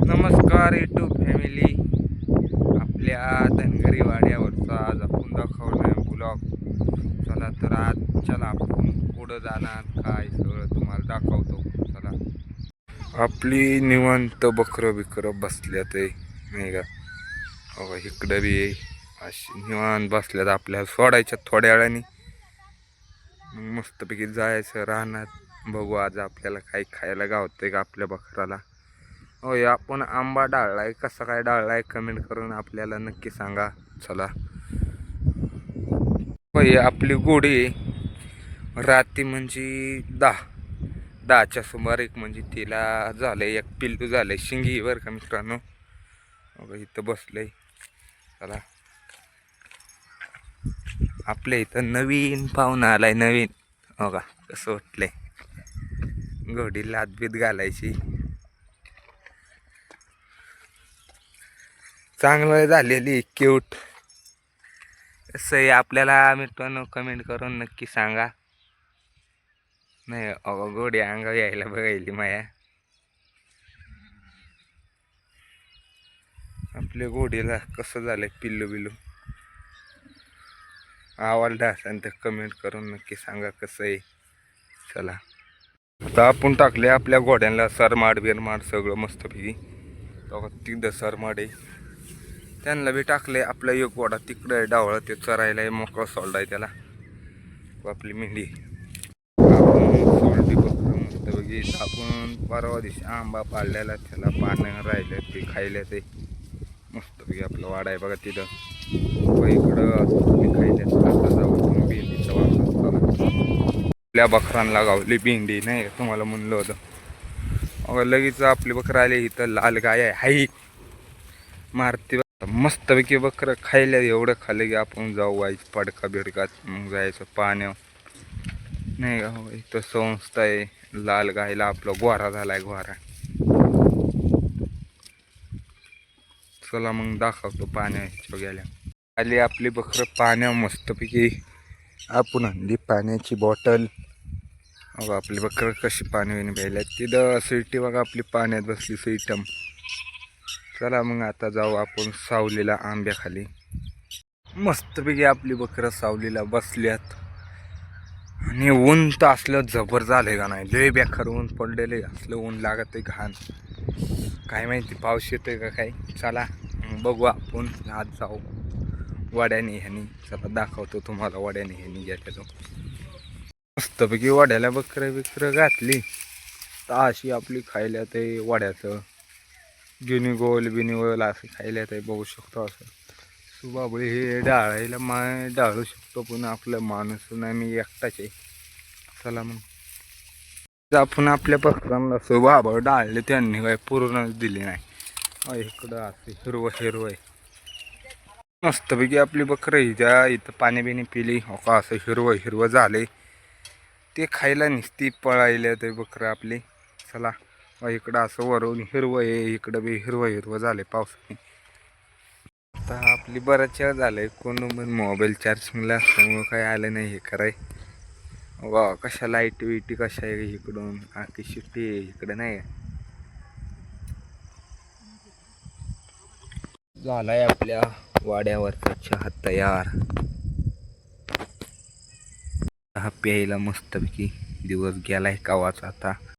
नमस्कार YouTube family. आपल्या धनगरी वाड्यावरचा आज आपण दाखवणार ब्लॉग. चला तर आज चला आपण पुढं जाणार काय सगळं तुम्हाला दाखवतो. चला आपली निवांत बकरं बिकरं बसल्यात नाही का. हो इकडं बी अशी निवांत बसल्यात. आपल्याला सोडायच्या थोड्या वेळाने मस्तपैकी जायचं राहणार. बघू आज आपल्याला काही खायला गावतंय का आपल्या बकराला. होय आपण आंबा डाळलाय कसा काय डाळलाय कमेंट करून आपल्याला नक्की सांगा. चला होय आपली गोडी राती म्हणजे 10च्या सुमार एक म्हणजे तिला झालंय एक पिल्लू झालंय शिंगी बरं का मित्रांनो. इथं बसलंय. चला आपल्या इथं नवीन पाहुणा आलाय नवीन. हो का कसं वाटलंय घोडी लादबीत घालायची. चांगलं झालेली क्यूट असं आपल्याला मित्रांनो कमेंट करून नक्की सांगा. नाही घोडी अंगावर यायला बघायली माया. आपल्या घोडीला कसं झालंय पिल्लू बिल्लू आवडला असेल तर कमेंट करून नक्की सांगा कसं आहे. चला आता आपण टाकले आपल्या घोड्यांना सरमाड बिरमाड सगळं मस्तपैकी. तिथं सरमाड आहे त्यांना बी टाकले. आपला एक घोडा तिकडं आहे डावळा ते चरायला मोकळा सोडलाय त्याला. आपली मेंढी आपण सोडली बकरं मस्तपैकी. आपण परवा दिवशी आंबा पाळलेला त्याला पानं राहिलं ते खायला ते मस्तपैकी आपलं वाडा आहे बघा तिथं. इकडं खायला जाऊ भेंडीचा वापर आपल्या बकरांना गावली भेंडी नाही का तुम्हाला म्हणलं होतं. अगं लगेच आपली बकरं आले. इथं लाल गाय आहे हाई मारती मस्तपैकी बकरं खायला. एवढं खाल्लं की आपण जाऊ व्हायचं पडका बिडकात मग जायचं पाण्या नाही का. इथं संस्था आहे लाल गायला आपला गोरा झालाय गोरा. चला मग दाखवतो पाण्याच्या गेल्या आली आपली बकरं पाण्या मस्तपैकी. आपण आणली पाण्याची बॉटल. अगं आपली बकरं कशी पाणी विणी प्यायला. तिथं स्वीटी बघा आपली पाण्यात बसली स्वीटम. चला मग आता जाऊ आपण सावलीला आंब्याखाली. मस्तपैकी आपली बकरं सावलीला बसल्यात. आणि ऊन तर असलं जबर झालंय का नाही. लय बेकार ऊन पडलेले असलं ऊन लागत आहे घाण. काय माहिती पाऊस येतोय का काय. चला बघू आपण आज जाऊ वाड्याने ह्यानी. चला दाखवतो तुम्हाला वाड्याने ह्यानी गेलेलो. मस्तपैकी वाड्याला बकरं बिकरं घातली तर अशी आपली खायला ते वाड्याचं गिनीगोल बिनीगोल असं खायला ते बघू शकतो. असं सुबाबळी हे डाळायला माय डाळू शकतो पण आपलं माणूस नाही मी एकटाच आहे. चला मग आपण आपल्या बकरांना सुबाबळ डाळले त्यांनी काय पूर्णच दिली नाही. इकडं असं हिरवं हिरवं आहे मस्तपैकी आपली बकरं हिच्या इथं पाणी बिणी पिली. हो का असं हिरवं हिरवं झाले ते खायला निसती पळायला ते बकरं आपली. चला इकडं असं वरून हिरवं आहे इकडं बी हिरवं हिरवं झाले पावसाने. आता आपली बराच वेळ झालंय कोण पण मोबाईल चार्जिंगला असल्यामुळं काय आलं नाही हे कराय. वा कशा लाईट विटी कशा आहे इकडून आखी शिट्टी आहे इकडं नाही. झालाय आपल्या वाड्यावरचा चहा तयार. चहा प्यायला मस्तपैकी दिवस गेलाय कावाचा आता.